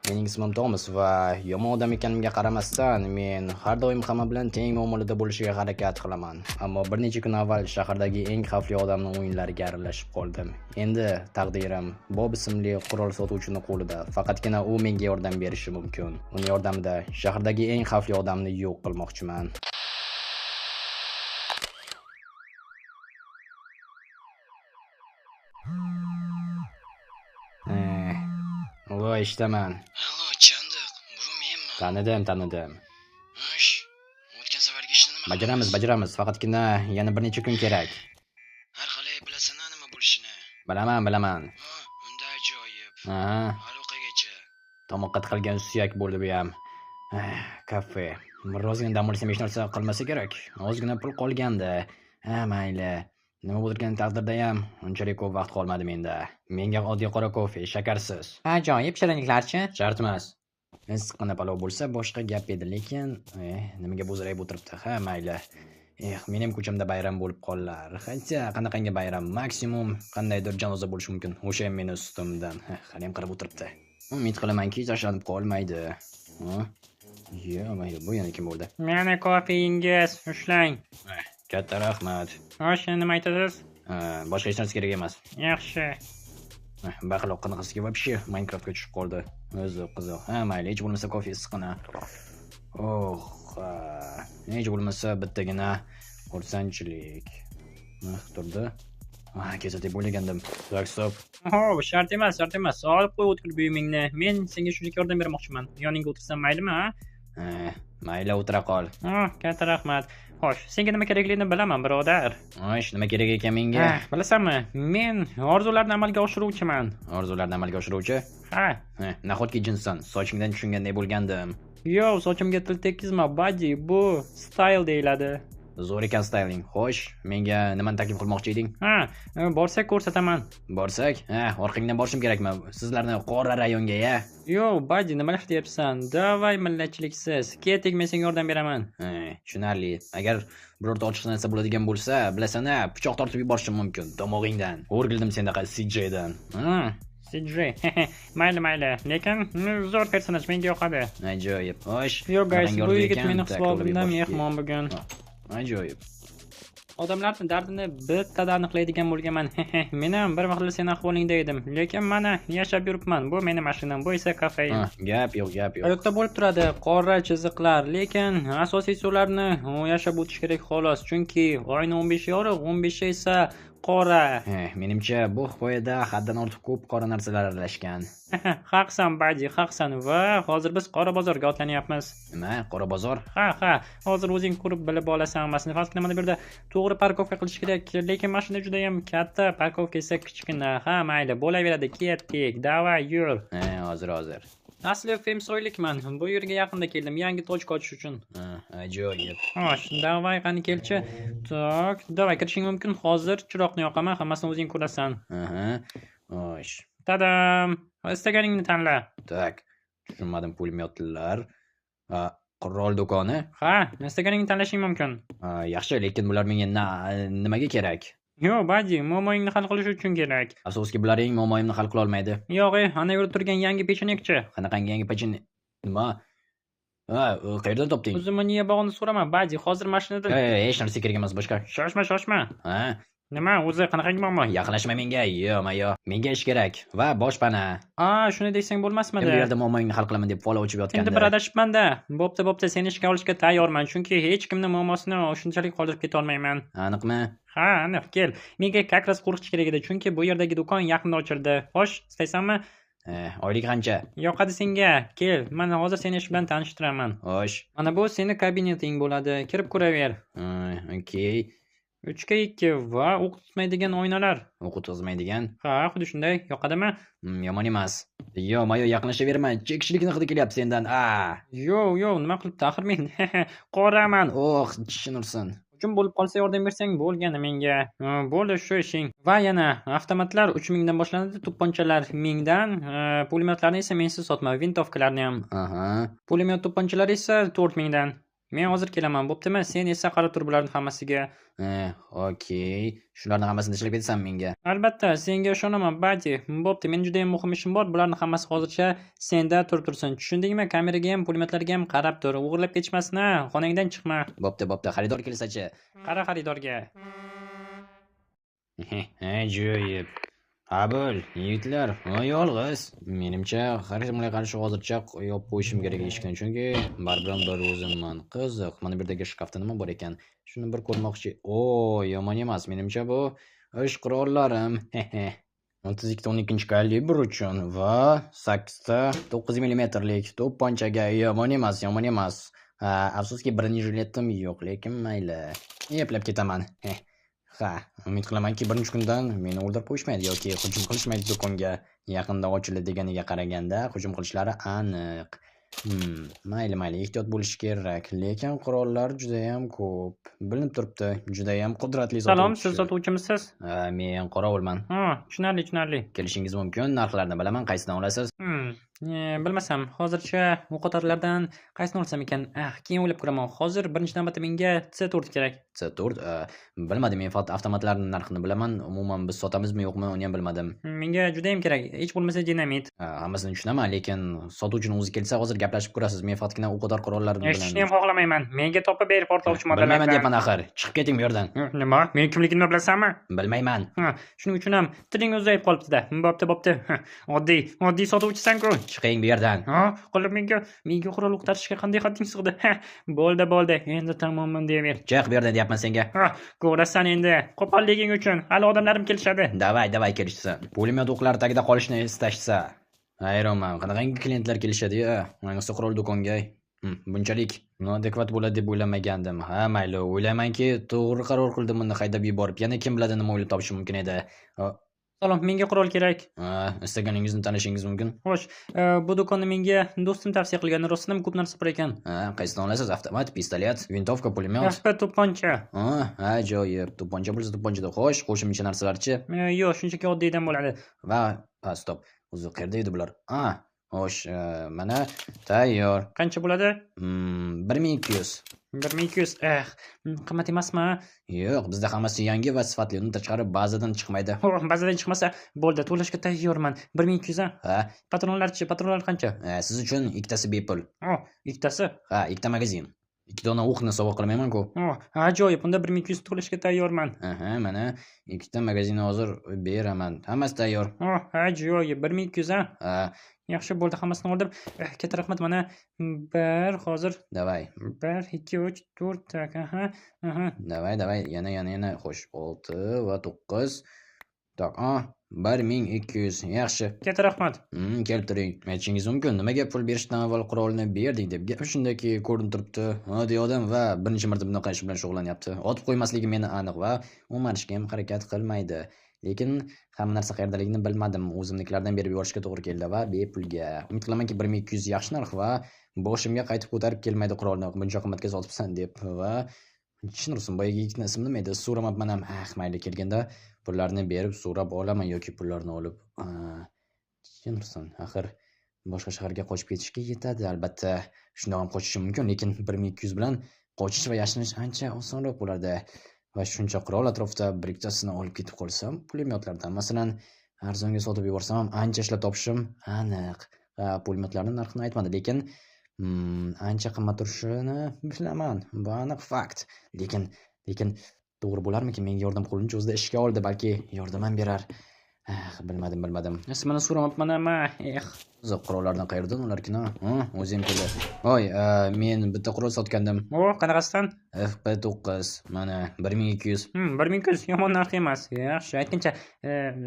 Mening ismim Tomas va yomon odam ekanimga qaramasdan, men har doim hamma bilan teng muomalada bo'lishga harakat qilaman. Ammo bir necha kun avval shahardagi eng xavfli odamning o'yinlariga aralashib qoldim. Endi taqdirim Bob ismli qurol sotuvchining qo'lida. Faqatgina u menga yordam berishi mumkin. Uning yordamida shahardagi eng xavfli odamni yo'q qilmoqchiman. Voy, ishdaman. Allo, Chandiq, bu menmi? Tanidim. Xo'sh, o'tgan safargi ishni nima Bajaramiz. Faqatgina yana bir necha kun kerak. Har qalay bilasan nima bo'lishini. Bilaman. Unda ajoyib. Aha, Haroqagacha. tomoqqa tiqilgan suyak bo'ldi bu ham. Kafe. Birozgina dam olsam hech narsa qilmasa kerak. Ozgina pul qolgandi. Mayli. Nima bo'lgan taqdirda ham unchalik ko'p vaqt qolmadi menda. Menga oddiy qora kofe, shakarsiz. Ajoyib shirinliklarchi? Shart emas. Issiqqina palov bo'lsa boshqa gap edi, lekin nimaga bo'zrayib o'tiribdi? Mayli. Men ham ko'chamda bayram bo'lib qollar. Hatto qanaqangi bayram, maksimum qandaydir janoza bo'lishi mumkin. O'sha ham meni ustimdan. Hali ham qarab o'tiribdi. Umid qilamanki, tashlanib qolmaydi. Mayli, bu yana kim bo'ldi? Mana kofeingiz, ushlang. Katta rahmat. Xo'sh, nima aytasiz? Boshqa hech narsa kerak emas. Yaxshi. Baqaloq qanaqasiga вообще Minecraftga tushib qoldi. O'zi qiziq. Mayli, hech bo'lmasa kofe issiqqina. Hech bo'lmasa bittagina xursandchilik. Turdi. Kesa deb o'ylagandim. Tak, stop. Shart emas. Olib qo'y o'tkir buyumingni. Men senga shunchalik yordam bermoqchiman. Yoningga o'tirsam maylimi, Mayli, o'tira qol. Katta rahmat. Xo'sh, senga nima kerakligini bilaman, birodar. Nima kerak ekan menga? Bilasanmi? Men orzularni amalga oshiruvchiman. Orzularni amalga oshiruvchi? Nahotki jinsan, sochingdan tushunganday bo'lgandim. Yo'q, sochimga til tekkizma, buddy. Bu style deyiladi. Zo'r ekan styling. Xo'sh, menga nimani taklif qilmoqchi eding? Borsak ko'rsataman. Borsak? Orqangdan borishim kerakmi? Sizlarni qora rayonga, Yo'q, buddy, nima qilyapsan? Davay millatchiliksiz. Keting, men senga yordam beraman. Tushunarli. Agar birorta ochiq narsa bo'ladigan bo'lsa, bilasan, pichoq tortib yuborishim mumkin tomog'ingdan. O'rgildim sendaqa CJ dan. CJ. Mayli. Lekin zo'r personaj, menga yoqadi. Ajoyib. Xo'sh. Yo'q, guys, bu yigit meni hisobimda mehmon bugun. Ajoyib. Odamlarning dardini bittada aniqlaydigan bo'lganman. Men ham bir vaqtlar sen ahvolingda edim, lekin mana yashab yuribman. Bu mening mashinam, bu esa kafein. Gap yo'q. Hayotda bo'lib turadi qora chiziqlar, lekin asosiy ularni yashab o'tish kerak xolos, chunki oyning 15 yorug', 15 esa qora. Menimcha bu hikoyada haddan ortiq ko'p qora narsalar aralashgan. Haqsan, buddy, haqsan. Va hozir biz qora bozorga otlanyapmiz. Nima? Qora bozor? Ha. Hozir o'zing ko'rib bilib olasan hammasini. Faqat mana bu yerda to'g'ri parkovka qilish kerak, lekin mashina juda ham katta, parkovka esa kichkina. Mayli, bo'laveradi. Ketdik. Davay, yur. Hozir. Asli Femsoylikman. Bu yerga yaqinda keldim, yangi tochka ochish uchun. Ajoyib. Xo'sh, davay, qani kelchi. Tak, davay, kirishing mumkin. Hozir chiroqni yoqaman, hammasini o'zing ko'rasan. Xo'sh. Tadam. Istaganingni tanla. Tak. Tushunmadim, pulemyotlar. Qurol do'koni? Istaganingni tanlashing mumkin. Yaxshi, lekin bular menga nimaga kerak? Yo'q, buddy, muammoingni hal qilish uchun kerak. Afsuski, bularing muammoimni hal qila olmaydi. Yo'q, ana yurib turgan yangi pechenekchi. Qanaqangi yangi pechenек? Nima? Qayerdan topding? O'zimni niya bog'ini so'raman, buddy, hozir mashinada. Hech narsa kerak emas, boshqa. Shoshma. Nima, o'zi qanaqangi muammo? Yaqinlashma menga. Yo'q. Menga ish kerak va boshpana. Shuni desang bo'lmasmidi? Bu yerda muammoingni hal qilaman deb fola ochib yotganda. Endi bir adashibman-da. Bo'pti, seni ishga olishga tayyorman, chunki hech kimning muammosini shunchalik qoldirib keta olmayman. Aniqmi? Aniq, kel. Menga как раз qo'rqish kerak edi, chunki bu yerdagi do'kon yaqinda ochildi. Xo'sh, istaysanmi? Oylik qancha? Yoqadi senga. Kel, mana hozir seni ish bilan tanishtiraman. Xo'sh. Mana bu seni kabineting bo'ladi. Kirib ko'raver. Okey. 3x2 va o'qitmaydigan oynalar. O'qitmaydigan? Xuddi shunday. Yoqadimi? Yomon emas. Mayo yaqinlashaverma. Chekishlikni hidi kelyapti sendan. Yo'q, nima qilibdi axir men? Qoraman. Tishing ursin. Hujum bo'lib qolsa yordam bersang bo'lgani menga. Bo'ldi shu ishing. Va yana avtomatlar 3000 dan boshlanadi, to'pponchalar 1000 dan, pulemyotlarni esa mensiz sotma, vintovkalarni ham. Aha. Pulemyot to'pponchalari esa 4000 dan. Men hozir kelaman, bo'ptimi? Sen esa qarab tur bularning hammasiga. Okey. Shularning hammasini tashlab ketasan menga. Albatta, senga ishonaman, Badi. Bo'pti, men juda ham muhim ishim bor. Bularning hammasi hozircha senda turib tursin. Tushundingmi? Kameraga ham, pulemyotlarga ham qarab tur. O'g'irlab ketishmasin, ha? Xonangdan chiqma. Bo'pti. Xaridor kelsa-chi? Qara xaridorga. Ajoyib. Abul, yigitlar, yolg'iz. Menimcha, har kimga qarshi hozircha yopib qo'yishim kerak eshikni, chunki baribir bir o'zimman. Qiziq, mana bu yerdagi shkafda nima bor ekan? Shuni bir ko'rmoqchi. Yomon emas. Menimcha bu ish qurollarim. 32 12 kalibr uchun va 8 ta 9 mmlik to'pponchaga yomon emas. Afsuski birinchi jiletim yo'q, lekin mayli. Eplab ketaman. Umid qilamanki birinchi kundan meni o'ldirib qo'yishmaydi yoki hujum qilishmaydi do'konga. Yaqinda ochildi deganiga qaraganda hujum qilishlari aniq. Mayli, ehtiyot bo'lish kerak, lekin qurollar juda ham ko'p. Bilinib turibdi, juda ham qudratli sotuvchi. Salom, siz sotuvchimisiz? Men qorovulman. Tushunarli. Kelishingiz mumkin, narxlarni bilaman, qaysidan olasiz? Bilmasam, hozircha o'qotarlardan qaysini olsam ekan? Keyin o'ylab ko'raman. Hozir birinchi navbatda menga C4 kerak. C4? Bilmadim, men faqat avtomatlarning narxini bilaman. Umuman biz sotamizmi yo'qmi, uni ham bilmadim. Menga juda ham kerak. Hech bo'lmasa dinamit. Hammasini tushunaman, lekin sotuvchining o'zi kelsa hozir gaplashib ko'rasiz. Men faqatgina o'qotar qurollarni bilaman. Eshitishni ham xohlamayman. Menga topib ber portlovchi moddalarni. Bilmayman deyapman axir. Chiqib keting bu yerdan. Nima? Men kimligimni bilasanmi? Bilmayman. Shuning uchun ham tiling uzayib qolibdi-da. Bo'pti. Oddiy sotuvchisan-ku. Chiqing bu yerdan. Qolib menga qurol o'qtarishga qanday hadding sig'di? Bo'ldi. Endi tamomman deyaver. Chiq bu yerdan deyapman senga. Ko'rasan endi. Qo'polliging uchun hali odamlarim kelishadi. Davay kelishsa. Pulemyot o'qlari tagida qolishni istashsa. Hayronman, qanaqangi klientlar kelishadi-ya, ayniqsa qurol do'konga. Bunchalik noadekvat bo'ladi deb o'ylamagandim. Mayli, o'ylaymanki, to'g'ri qaror qildim uni haydab yuborib. Yana kim biladi nima o'ylab topishi mumkin edi. Salom, menga qurol kerak. Istaganingizni tanishingiz mumkin. Xo'sh, bu do'konni menga do'stim tavsiya qilgan. Rostdan ko'p narsa bor ekan. Qaysidan olasiz? Avtomat, pistolet, vintovka, pulemyot? To'pponcha. Ajoyib. To'pponcha bo'lsa to'pponchada. Xo'sh, qo'shimcha narsalarchi? Yo'q, shunchaki oddiydan bo'ladi. Va, stop. O'zi qayerda edi bular? Xo'sh, mana tayyor. Qancha bo'ladi? 1200. 1200. Qimmat emasmi? Yo'q, bizda hammasi yangi va sifatli. Undan tashqari ba'zidan chiqmaydi. Ba'zidan chiqmasa, bo'ldi, to'lashga tayyorman. 1200 ha? Patronlar qancha? Siz uchun ikkitasi bepul. Ikkitasi? Ikkita magazin. 2 dona o'qni sovg'a qilmayman-ku. Ajoyib, unda 1200 to'lashga tayyorman. Mana 2 magazinni hozir beraman. Hammasi tayyor. Ajoyib, 1200 ha? Yaxshi bo'ldi, hammasini oldim. Katta rahmat. Mana 1 hozir. Davay. 1 2 3 4 tak. Davay. Yana. Xo'sh, 6 va 9. Tak, 1200. Yaxshi. Katta rahmat. Kelib turing. Aytishingiz mumkin, nimaga pul berishdan avval qurolni berdik deb. Gap shundaki, ko'rinib turibdi. Oddiy odam va birinchi marta bunaqa ish bilan shug'ullanyapti. Otib qo'ymasligi meni aniq va u marishga ham harakat qilmaydi. Lekin hamma narsa qayerdaligini bilmadim. O'zimniklardan berib yuborishga to'g'ri keldi va bepulga. Umid qilamanki 1200 yaxshi narx va boshimga qaytib ko'tarib kelmaydi qurolni. Buncha qimmatga sotibsan deb va tushunursin, boyagi yigitning ismi nima edi? So'ramabman ham. Mayli, kelganda pullarni berib so'rab olaman yoki pullarni olib. Tushunursin, axir boshqa shaharga qochib ketishga yetadi. Albatta, shundoq ham qochishim mumkin, lekin 1200 bilan qochish va yashirish ancha osonroq bo'lardi. Va shuncha qurol atrofida bir ikkitasini olib ketib qolsam, pulemyotlardan masalan arzonga sotib yuborsam ham ancha ishlab topishim aniq. Pulemyotlarning narxini aytmadi, lekin ancha qimmat turishini bilaman. Bu aniq fakt. Lekin to'g'ri bo'larmikin? Menga yordam qo'lini cho'zdi, ishga oldi, balki yordam ham berar. Bilmadim. Ismini so'ramabman ama. Qurollardan qayerdan ularkina? O'zim keldi. Men bitta qurol sotgandim. Qanaqasidan? FP9. Mana 1200. 1200 yomon narx emas. Yaxshi, aytgancha,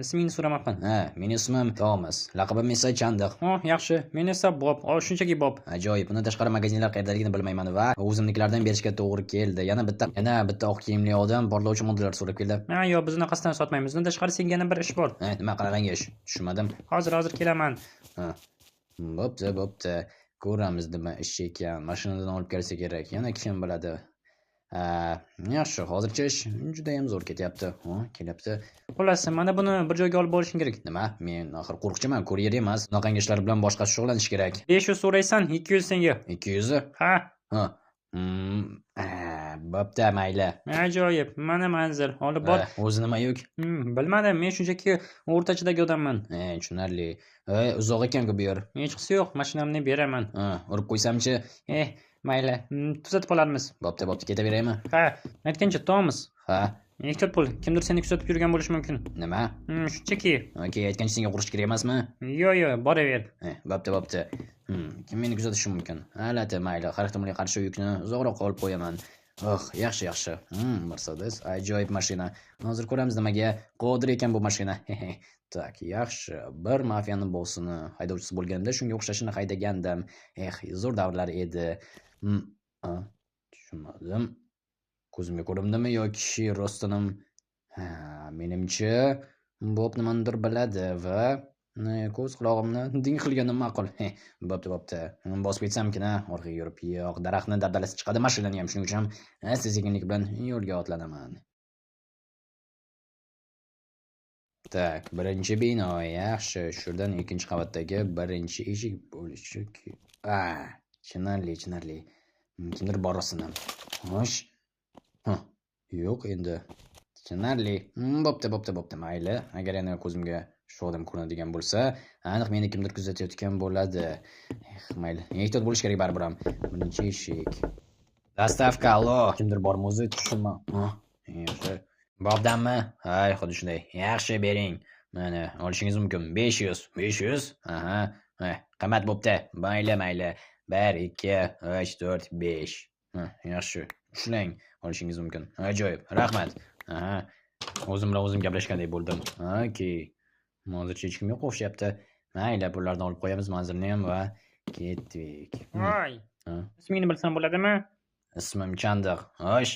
ismingni so'ramabman. Mening ismim Thomas. Laqabim esa Chandiq. Yaxshi. Men esa Bob. Shunchaki Bob. Ajoyib. Bundan tashqari magazinlar qayerdaligini bilmayman va o'zimniklardan berishga to'g'ri keldi. Yana bitta oq kiyimli odam portlovchi moddalar so'rab keldi. Yo'q, biz unaqasidan sotmaymiz. Undan tashqari senga yana bir ish bor. Nima qanaqangi ish? Tushunmadim. Hozir kelaman. Bo'pti. Ko'ramiz nima ish ekan. Mashinadan olib kelsa kerak. Yana kim biladi. Yaxshi, hozircha ish juda ham zo'r ketyapti. Kelyapti. Xullas, mana buni bir joyga olib borishing kerak. Nima? Men axir qo'riqchiman, kuryer emas. Bunaqangi ishlar bilan boshqa shug'ullanish kerak. 500 so'raysan, 200 senga. 200? Ha. Bo'pti, mayli. Ajoyib, mana manzil. Olib bor. O'zi nima yuk? Bilmadim, men shunchaki o'rtachidagi odamman. Tushunarli. Uzoq ekan-ku bu yer. Hechqisi yo'q, mashinamni beraman. Urib qo'ysamchi? Mayli, tuzatib olarmiz. Bo'pti, ketaveraymi? Ha, aytgancha to'g'rimiz. Ha, Ehtiyot bo'l, kimdir seni kuzatib yurgan bo'lishi mumkin. nima? Shunchaki. Okey, aytgancha senga qurish kerak emasmi? Yo'q, boraver. Bo'pti. Kim meni kuzatishi mumkin? Alati, mayli, har ehtimolga qarshi yukni uzoqroq olib qo'yaman. Yaxshi. Mercedes, ajoyib mashina. Hozir ko'ramiz nimaga qodir ekan bu mashina. Tak, yaxshi. Bir mafiyani bossini haydovchisi bo'lganimda shunga o'xshashini haydagandim. Zo'r davrlar edi. Tushunmadim. Ko'zimga ko'rindimi yoki rostdanam? Menimcha Bob nimanidir biladi va ko'z quloqimni ding qilganim ma'qul. Bo'pti. Bosib ketsam-kina, orqaga yurib, yo'q, daraxtni dabdalasi chiqadi, mashinani ham shuning uchun ham sekinlik bilan yo'lga otlanaman. Tak, birinchi bino, yaxshi. Shundan ikkinchi qavatdagi birinchi eshik bo'lishi kerak. Tushunarli. Kimdir borasini. Xo'sh. Yo'q endi. Tushunarli. Bo'pti, mayli. Agar yana ko'zimga shu odam ko'rinadigan bo'lsa, aniq meni kimdir kuzatayotgan bo'ladi. Mayli. Ehtiyot bo'lish kerak baribir ham. Birinchi eshik. Dastavka, allo. Kimdir bormi o'zi? Tushunma. Yaxshi. Bobdanmi? Xuddi shunday. Yaxshi, bering. Mana, olishingiz mumkin. 500. Aha. Qimmat bo'pti. Mayli. 1, 2, 3, 4, 5. Yaxshi. Ushlang, olishingiz mumkin. Ajoyib. Rahmat. O'zim bilan o'zim gaplashgandek bo'ldim. Okey. Hozircha hech kim yo'q o'xshyapti. Mayli, pullarni olib qo'yamiz, manzilni ham va ketdik. Voy. Ismingni bilsam bo'ladimi? Ismim Chandiq. Xo'sh.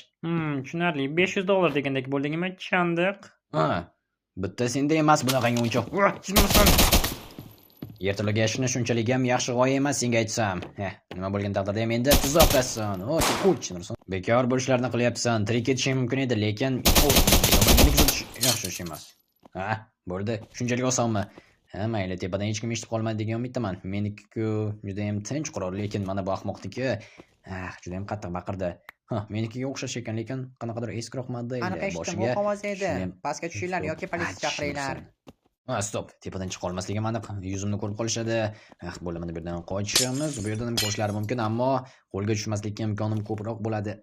Tushunarli. $500 degandek bo'ldingmi, Chandiq? Bitta senda emas bunaqangi o'yinchoq. Yerto'laga yashashni shunchalik ham yaxshi g'oya emas, senga aytsam. Nima bo'lgan taqdirda ham endi tuzoqdasan. Bekor bo'lishlarini qilyapsan. Tirik ketishing mumkin edi, lekin yaxshi ish emas. Bo'ldi. Shunchalik osonmi? Mayli, tepadan hech kim eshitib qolmaydi degan umiddaman. Meniki-ku juda ham tinch qurol, lekin mana bu ahmoqniki juda ham qattiq baqirdi. Menikiga o'xshash ekan, lekin qanaqadir eskiroq model. Aniq eshitdim, o'q ovozi edi. Pastga tushinglar yoki politsiya chaqiringlar. Stop, tepadan chiqa olmasligim aniq. Yuzimni ko'rib qolishadi. Bo'laman, bu yerdan qochishimiz. Bu yerdan ham qo'shishlari mumkin, ammo qo'lga tushmaslikka imkonim ko'proq bo'ladi.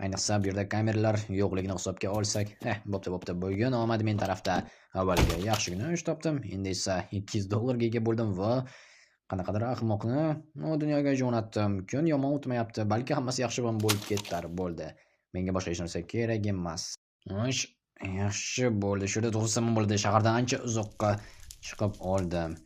Ayniqsa bu yerda kameralar yo'qligini hisobga olsak. Bo'pti. Bugun omad men tarafda. Avvaliga yaxshigina ish topdim. Endi esa $200 ga ega bo'ldim va qanaqadir ahmoqni dunyoga jo'natdim. Kun yomon o'tmayapti. Balki hammasi yaxshi ham bo'lib ketar. Bo'ldi. Menga boshqa hech narsa kerak emas. Yaxshi bo'ldi. Shunda to'g'risam bo'ldi. Shahardan ancha uzoqqa chiqib oldim.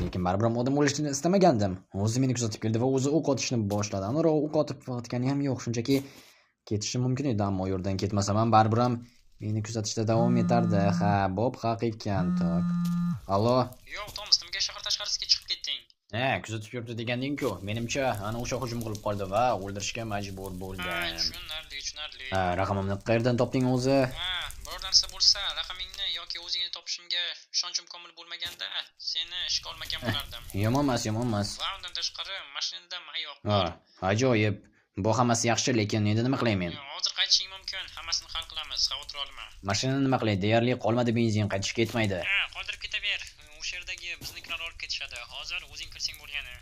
Lekin baribir ham odam o'lishni istamagandim. O'zi meni kuzatib keldi va o'zi o'q otishni boshladi. Aniqroq o'q otib otgani ham yo'q. Shunchaki ketishim mumkin edi, ammo yo'ldan ketmasam ham baribir ham meni kuzatishda davom etardi. Bob haqiqatan. Tak. Allo. Yo'q, Tomas, nimaga shahar tashqarisiga chiqib ketding? Kuzatib yuribdi deganding-ku. Menimcha ana o'sha hujum qilib qoldi va o'ldirishga majbur bo'lgan. Tushunarli. Raqamimni qayerdan topding o'zi? Biror narsa bo'lsa, raqamingni yoki o'zingni topishimga ishonchim komil bo'lmaganda, seni ishga olmagan bo'lardim. Yomon emas. Va undan tashqari, mashinada mayoq. Ajoyib. Bu hammasi yaxshi, lekin endi nima qilay men? Hozir qaytishing mumkin. Hammasini hal qilamiz. Xavotir olma. Mashinani nima qilay? Deyarli qolmadi benzin, qaytishga ketmaydi. Qoldirib ketaver. O'sha yerdagi biznikilar olib ketishadi. Hozir o'zing kirsang bo'lgani.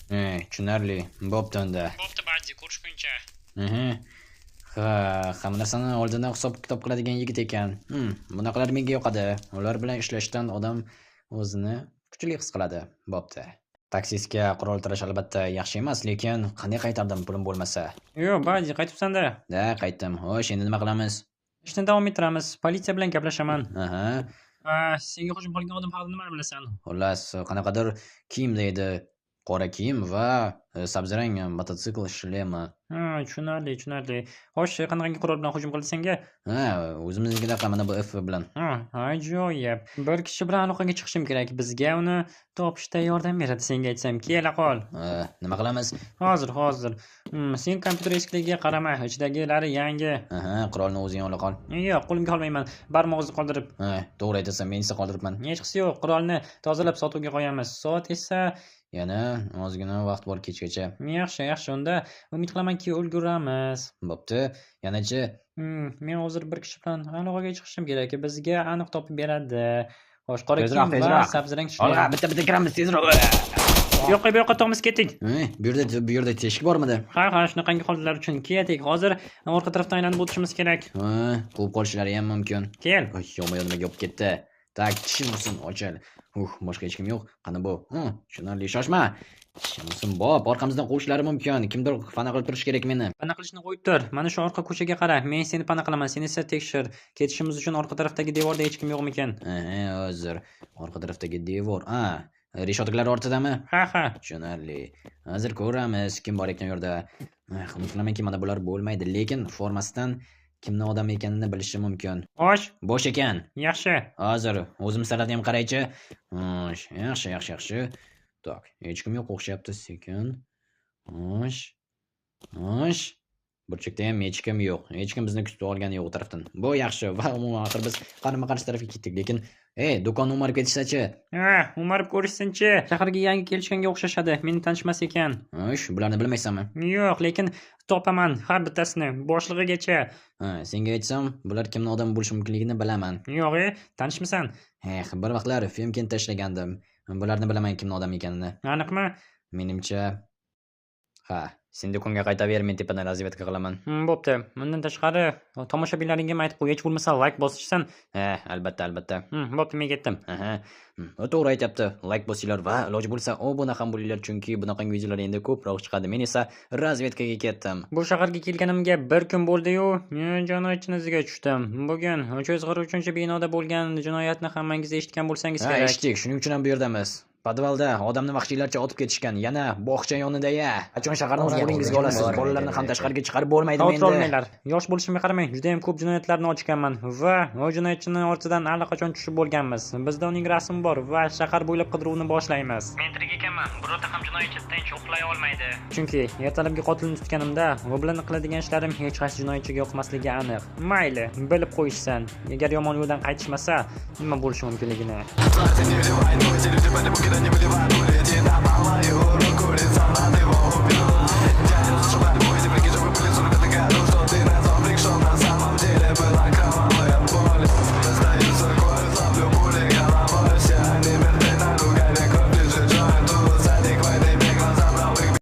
Tushunarli. Bo'pti unda. Bo'pti, Baddi, ko'rishguncha. Hamma narsani oldindan hisob kitob qiladigan yigit ekan. Bunaqalar menga yoqadi. Ular bilan ishlashdan odam o'zini kuchli his qiladi. Bo'pti. Taksistga qurol tarash albatta yaxshi emas, lekin qanday qaytardim pulim bo'lmasa? Yo'q, Baddi, qaytibsan-da. Qaytdim. Xo'sh, endi nima qilamiz? Ishni davom ettiramiz. Politsiya bilan gaplashaman. Senga hujum qilgan odam haqida nima bilasan? Xullas, qanaqadir kiyimda edi. Qora kiyim va sabzirang mototsikl shlemi. Tushunarli. Xo'sh, qanaqangi qurol bilan hujum qildi senga? O'zimiznikida mana bu F bilan. Ajoyib. Bir kishi bilan aloqaga chiqishim kerak. Bizga uni topishda yordam beradi. Senga aytsam, kela qol. Nima qilamiz? Hozir. Sen kompyuter eskiligiga qarama, ichidagilari yangi. Qurolni o'zing ola qol. Yo'q, qo'limga olmayman. Barmog'imni qoldirib. To'g'ri aytasan, men esa qoldiribman. Hech qisi yo'q. Qurolni tozalab sotuvga qo'yamiz. Soat esa yana ozgina vaqt bor, kechga boshqacha. Yaxshi, unda umid qilamanki ulguramiz. Bo'pti, yanachi Men hozir bir kishi bilan aloqaga chiqishim kerak. Bizga aniq topib beradi. Xo'sh, qora Tezroq, kiyim va tezroq. sabzirang olg'a shlyapa. bitta kiramiz tezroq. Bu yoqqa to'g'imiz ketdik. Bu yerda teshik bormidi? Ha, shunaqangi holatlar uchun ketdik. Hozir orqa tarafdan aylanib o'tishimiz kerak. Quvib qolishlari ham mumkin. Kel. Yonma-yonma yopib ketdi. Tak, tishimsin, ochil. Boshqa hech kim yo'q. Qani bu? Tushunarli, shoshma. Tishimsin, bop, orqamizdan qo'shishlari mumkin. Kimdir pana qilib turish kerak meni. Pana qilishni qo'yib tur. Mana shu orqa ko'chaga qara. Men seni pana qilaman, sen esa tekshir. Ketishimiz uchun orqa tarafdagi devorda hech kim yo'qmikan? Hozir orqa tarafdagi devor. Reshotlar ortidami? Ha. Tushunarli. Hozir ko'ramiz kim bor ekan u yerda. Umid qilamanki mana bular bo'lmaydi, lekin formasidan kimning odam ekanini bilishi mumkin. Xo'sh, Bo'sh ekan. yaxshi. Hozir o'zim salatni ham qaraychi. Yaxshi. Tak, hech kim yo'q o'xshyapti, sekin. Xo'sh. Burchakda ham hech kim yo'q. Hech kim bizni kutib olgani yo'q u tarafdan. Bu yaxshi va umuman axir biz qarama-qarshi tarafga ketdik, lekin do'konni umarib ketishsa-chi? Umarib ko'rishsin-chi. Shaharga yangi kelishganga o'xshashadi. Meni tanishmas ekan. Bularni bilmaysanmi? Yo'q, lekin topaman har bittasini, boshlig'igacha. Senga aytsam, bular kimning odami bo'lishi mumkinligini bilaman. Yo'q, tanishmisan? Bir vaqtlar filmkin tashlagandim. Bularni bilaman kimning odami ekanini. Aniqmi? Menimcha sen do'konga qaytaver, men tepadan razvedka qilaman. Bo'pti. Bundan tashqari, tomoshabinlaringga ham aytib qo'y, hech bo'lmasa like bosishsan. Albatta. Bo'pti, men ketdim. To'g'ri aytyapti. Like bosinglar va iloji bo'lsa obuna ham bo'linglar, chunki bunaqangi videolar endi ko'proq chiqadi. Men esa razvedkaga ketdim. Bu shaharga kelganimga 1 kun bo'ldi-yu, jinoyatchini iziga tushdim. Bugun 323-binoda bo'lgan jinoyatni hammangiz eshitgan bo'lsangiz kerak. Eshitdik, shuning uchun ham bu yerdamiz. Podvalda odamni vahshiylarcha otib ketishgan, yana bog'cha yonida-ya. Qachon shaharni o'z qo'lingizga olasiz? Bolalarni ham tashqariga chiqarib bo'lmaydimi endi? O'tirolmanglar. Yosh bo'lishimga qaramang, juda ham ko'p jinoyatlarni ochganman va o jinoyatchini ortidan allaqachon tushib bo'lganmiz. Bizda uning rasmi bor va shahar bo'ylab qidiruvni boshlaymiz. Men tirik ekanman, birorta ham jinoyatchi tinch uxlay olmaydi. Chunki ertalabki qotilni tutganimda u bilan qiladigan ishlarim hech qaysi jinoyatchiga yoqmasligi aniq. Mayli, bilib qo'yishsan. Agar yomon yo'ldan qaytishmasa, nima bo'lishi mumkinligini. Не выливай, но эти люди по нему, когда не выливай, но эти на малаю.